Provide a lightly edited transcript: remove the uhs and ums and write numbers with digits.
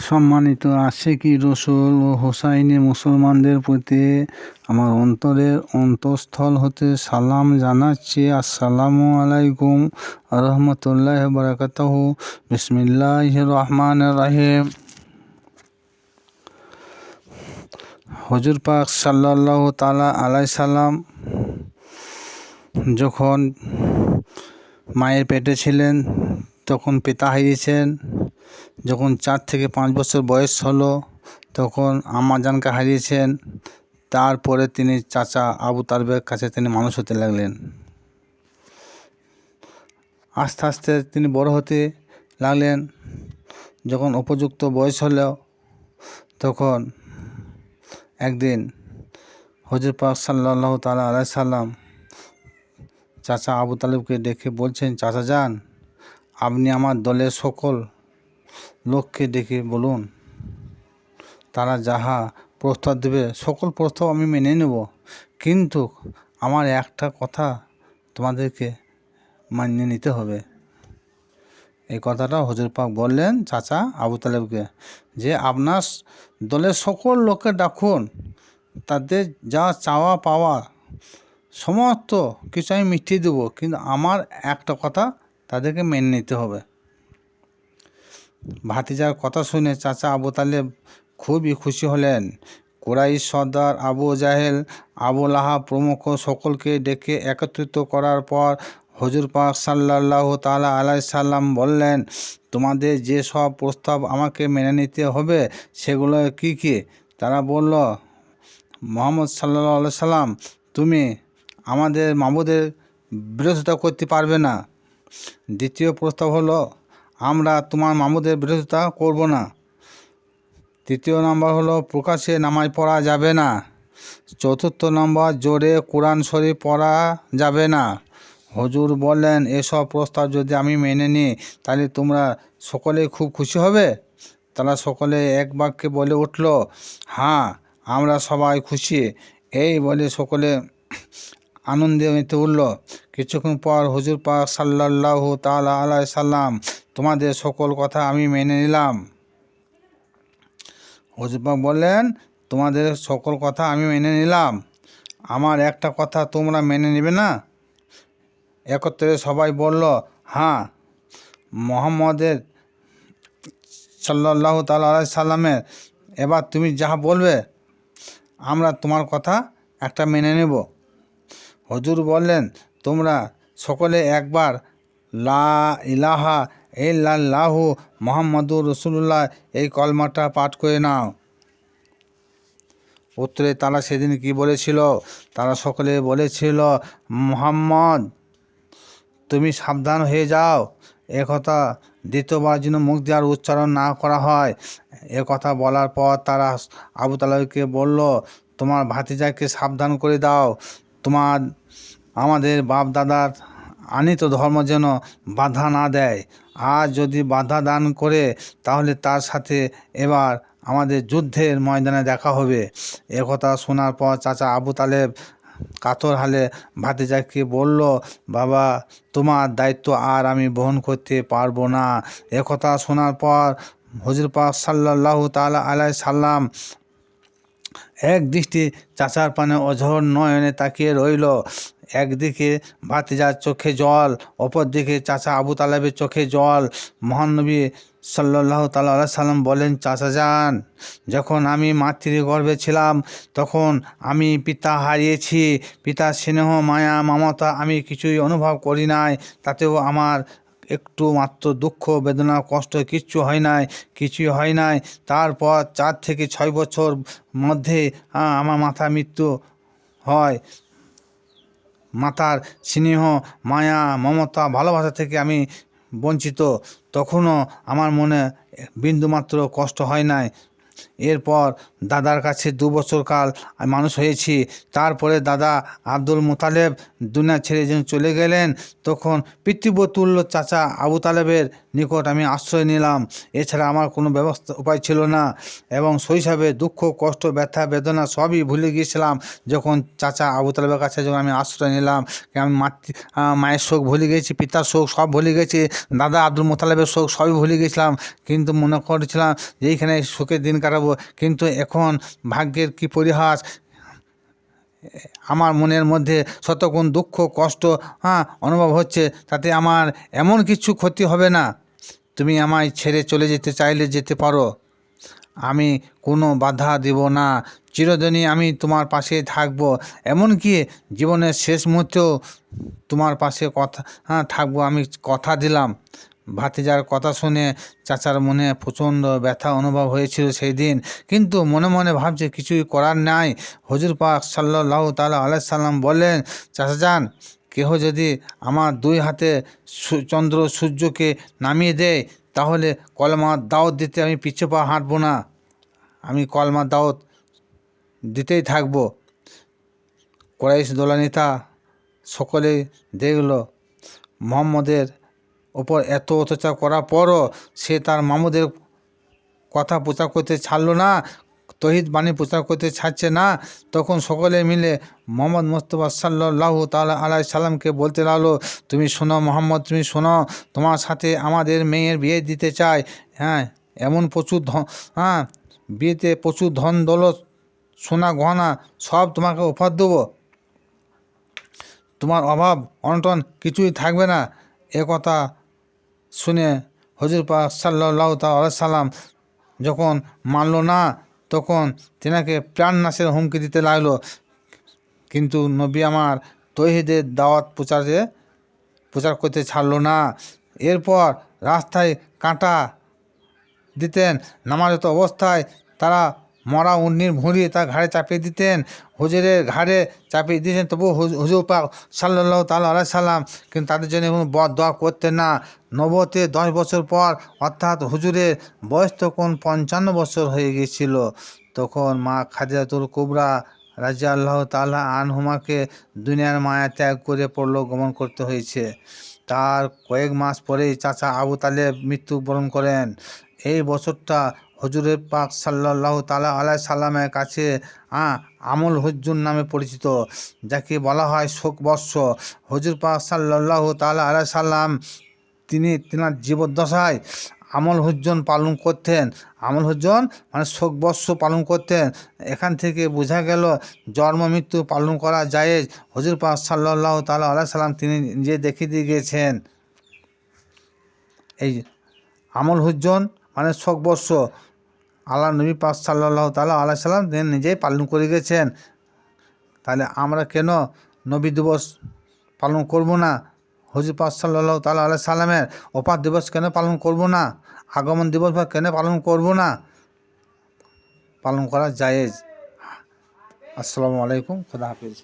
সম্মানিত আশিকি রসুল ও হোসাইনি মুসলমানদের প্রতি আমার অন্তরের অন্তঃস্থল হতে সালাম জানাচ্ছি। আসসালামু আলাইকুম রহমতুল্লাহ বারাকাতুহু। বিসমিল্লাহির রহমানির রহিম। হুজুর পাক সাল্লাল্লাহু তাআলা আলাইহি সাল্লাম যখন মায়ের পেটে ছিলেন তখন পিতা হারিয়েছেন। যখন 4 থেকে 5 বছর বয়স হলো তখন আম্মাজানকে হারিয়েছেন। তারপরে তিনি চাচা আবু তালেবের কাছে তিনি মানুষ হতে লাগলেন। আস্তে আস্তে তিনি বড় হতে লাগলেন। যখন উপযুক্ত বয়স হলো তখন একদিন হুজুর পাক সাল্লাল্লাহু তাআলা আলাইহি সাল্লাম চাচা আবু তালেবকে ডেকে বলছেন, চাচা যান, আপনি আমার দলের সকল লোককে ডেকে বলুন, তারা যাহা প্রস্তাব দেবে সকল প্রস্তাব আমি মেনে নেব, কিন্তু আমার একটা কথা তোমাদেরকে মানিয়ে নিতে হবে। এই কথাটা হুজুর পাক বললেন চাচা আবু তালেবকে, যে আপনার দলের সকল লোককে ডাকুন, তাদের যা চাওয়া পাওয়া সমস্ত কিছু আমি মিটিয়ে দেবো, কিন্তু আমার একটা কথা তাদেরকে মেনে নিতে হবে। ভাতিজার কথা শুনে চাচা আবু তালেব খুবই খুশি হলেন। কুরাইশ সর্দার আবু জাহেল, আবু লাহাব প্রমুখ সকলকে ডেকে একত্রিত করার পর হুজুর পাক সাল্লাল্লাহু তাআলা আলাইহি সাল্লাম বললেন, তোমাদের যে সব প্রস্তাব আমাকে মেনে নিতে হবে সেগুলো কি কি? তারা বলল, মুহাম্মদ সাল্লাল্লাহু আলাইহি সাল্লাম, তুমি আমাদের মাবুদের বিরোধিতা করতে পারবে না। দ্বিতীয় প্রস্তাব হলো, আমরা তোমার মাবুদের বিরোধিতা করব না। তৃতীয় নম্বর হলো, প্রকাশ্যে নামাজ পড়া যাবে না। চতুর্থ নম্বর, জোরে কোরআন শরীফ পড়া যাবে না। হুজুর বললেন, এসব প্রস্তাব যদি আমি মেনে নিই তাহলে তোমরা সকলেই খুব খুশি হবে। তারা সকলে এক বাক্যে বলে উঠল, হ্যাঁ, আমরা সবাই খুশি। এই বলে সকলে আনন্দে মেতে উঠল। কিছুক্ষণ পর হুজুর পাক সাল্লাল্লাহু তাআলা আলাইহি সাল্লাম, তোমাদের সকল কথা আমি মেনে নিলাম। হুজুর পাক বললেন, তোমাদের সকল কথা আমি মেনে নিলাম, আমার একটা কথা তোমরা মেনে নেবে না? একত্রে সবাই বলল, হ্যাঁ, মুহাম্মদের সাল্লাল্লাহু তাআলা আলাইহি সাল্লামের এবার তুমি যাহা বলবে আমরা তোমার কথা একটা মেনে নেব। হুজুর বললেন, তোমরা সকলে একবার লা ইলাহা ইল্লাল্লাহু মুহাম্মাদুর রাসূলুল্লাহ এই কলমাটা পাঠ করে নাও। উত্তরে তারা সেদিন কি বলেছিল? তারা সকলে বলেছিল, মুহাম্মদ, তুমি সাবধান হয়ে যাও। একথা দ্বিতীয়বার যেন মুখ দিয়ে আর উচ্চারণ না করা হয়। কথা বলার পর তারা আবু তালেবকে বলল, তোমার ভাতিজাকে সাবধান করে দাও, আমাদের বাপ দাদার আনিত ধর্ম যেন বাধা না দেয়। আর যদি বাধা দান করে তাহলে তার সাথে এবার আমাদের যুদ্ধের ময়দানে দেখা হবে। একথা শোনার পর চাচা আবু তালেব কাতর হালে ভাতিজাকে বলল, বাবা, তোমার দায়িত্ব আর আমি বহন করতে পারবো না। একথা শোনার পর হুজুর পাক সাল্লাল্লাহু তাআলা আলাইহি সাল্লাম এক দৃষ্টি চাচার পানে অঝোর নয়নে তাকিয়ে রইল। একদিকে ভাতিজার চোখে জল, অপর দিকে চাচা আবু তালেবের চোখে জল। মহানবী সাল্লাল্লাহু তাআলা আলাইহি সাল্লাম বলেন, চাচা যান, যখন আমি মাতৃগর্ভে ছিলাম তখন আমি পিতা হারিয়েছি। পিতার স্নেহ, মায়া, মমতা আমি কিছুই অনুভব করি নাই। তাতেও আমার একটু মাত্র দুঃখ, বেদনা, কষ্ট কিছুই হয় নাই। তারপর 4 থেকে 6 বছর মধ্যে আমার মাতার মৃত্যু হয়। মাতার স্নেহ, মায়া, মমতা, ভালোবাসা থেকে আমি বঞ্চিত। তখনও আমার মনে বিন্দুমাত্র কষ্ট হয় নাই। এরপর দাদার কাছে 2 বছর কাল আমি মানুষ হয়েছি। তারপরে দাদা আব্দুল মুতালেব দুনিয়া ছেড়ে যেন চলে গেলেন, তখন পিতৃব্যতুল্য চাচা আবু তালেবের নিকট আমি আশ্রয় নিলাম। এছাড়া আমার কোনো উপায় ছিল না, এবং শৈশবে দুঃখ কষ্ট ব্যথা বেদনা সবই ভুলে গিয়েছিলাম যখন চাচা আবু তালেবের কাছে যখন আমি আশ্রয় নিলাম। আমি মায়ের শোক ভুলে গেছি, পিতার শোক সব ভুলে গেছি, দাদা আব্দুল মোতালেবের শোক সবই ভুলে গেছিলাম, কিন্তু মনে করেছিলাম যে এইখানে সুখের দিন কাটাবো। কিন্তু এখন ভাগ্যের কি পরিহাস, আমার মনের মধ্যে শতগুণ দুঃখ কষ্ট অনুভব হচ্ছে। তাতে আমার এমন কিছু ক্ষতি হবে না, তুমি আমায় ছেড়ে চলে যেতে চাইলে যেতে পারো, আমি কোনো বাধা দেব না, চিরদিনই আমি তোমার পাশে থাকব, এমনকি জীবনের শেষ মুহূর্তেও তোমার পাশে থাকবো, আমি কথা দিলাম। ভাতিজার কথা শুনে চাচার মনে প্রচণ্ড ব্যথা অনুভব হয়েছিল সেই দিন, কিন্তু মনে মনে ভাবছে কিছুই করার নাই। হুজুর পাক সাল্লাল্লাহু তাআলা আলাইহি সাল্লাম বললেন, চাচা যান, কেহ যদি আমার দুই হাতে চন্দ্র সূর্যকে নামিয়ে দেয় তাহলে কলমার দাওয়াত দিতে আমি পিছু পা হাঁটব না, আমি কলমার দাওয়াত দিতেই থাকব। কুরাইশ দলনেতা সকলেই দেখল মুহাম্মদের ওপর এত অত্যাচার করার পরও সে তার মামুদের কথা প্রচার করতে ছাড়লো না, তৌহিদ বাণী প্রচার করতে ছাড়ছে না। তখন সকলে মিলে মোহাম্মদ মুস্তাফা সাল্লাল্লাহু তাআলা আলাইহি সাল্লামকে বলতে লাগলো, তুমি শোনো মোহাম্মদ, তুমি শোনো, তোমার সাথে আমাদের মেয়ের বিয়ে দিতে চাই। এমন প্রচুর বিয়েতে প্রচুর ধন দৌলত সোনা গহনা সব তোমাকে উপহার দেবো, তোমার অভাব অনটন কিছুই থাকবে না। এ কথা শুনে হুজুর পাক সাল্লাল্লাহু তাআলা আলাইহি সাল্লাম যখন মানল না, তখন তেনাকে প্রাণ নাশের হুমকি দিতে লাগলো। কিন্তু নবী আমার তৌহিদের দাওয়াত প্রচার করতে ছাড়লো না। এরপর রাস্তায় কাঁটা দিতেন, নামাজরত অবস্থায় তারা মরা উন্নির ভুঁড়ি তার ঘাড়ে চাপিয়ে দিতেন, হুজুরের ঘাড়ে চাপিয়ে দিয়েছেন, তবুও হুজুর পাক সাল্লাল্লাহু তাআলা আলাইহি সাল্লাম কিন্তু তাদের জন্য কোনো বদদোয়া করতেন না। নবুয়তের 10 বছর পর, অর্থাৎ হুজুরের বয়স তখন 55 বছর হয়ে গিয়েছিল, তখন মা খাদিজাতুল কুবরা রাদিয়াল্লাহু তাআলা আনহুমাকে দুনিয়ার মায়া ত্যাগ করে গমন করতে হয়েছে। তার কয়েক মাস পরেই চাচা আবু তালেব মৃত্যুবরণ করেন। এই বছরটা হুজুরের পাক সাল্লাল্লাহু তাআলা আলাইহি সাল্লামের কাছে আমল হুজ্জুন নামে পরিচিত, যাকে বলা হয় শোক বর্ষ। হুজুর পাক সাল্লাল্লাহু তাআলা আলাইহি সাল্লাম তিনার জীবদ্দশায় আমল হুজ্জুন পালন করতেন। আমল হুজ্জুন মানে শোক বর্ষ পালন করতেন। এখান থেকে বোঝা গেল জন্ম মৃত্যু পালন করা জায়েজ। হুজুর পাক সাল্লাল্লাহু তাআলা আলাইহি সাল্লাম তিনি নিজে দেখিয়ে দিয়ে গিয়েছেন। এই আমল হুজ্জুন মানে শোক বর্ষ আল্লাহ নবী পাক সাল্লাল্লাহু তাআলা আলাইহি সাল্লাম তিনি নিজেই পালন করে গেছেন। তাহলে আমরা কেন নবী দিবস পালন করব না? হুজুর পাক সাল্লাল্লাহু তাআলা আলাইহি সাল্লামের ওফাত দিবস কেন পালন করব না? আগমন দিবস বা কেন পালন করব না? পালন করা জায়েজ। আসসালামু আলাইকুম, খুদা হাফেজ।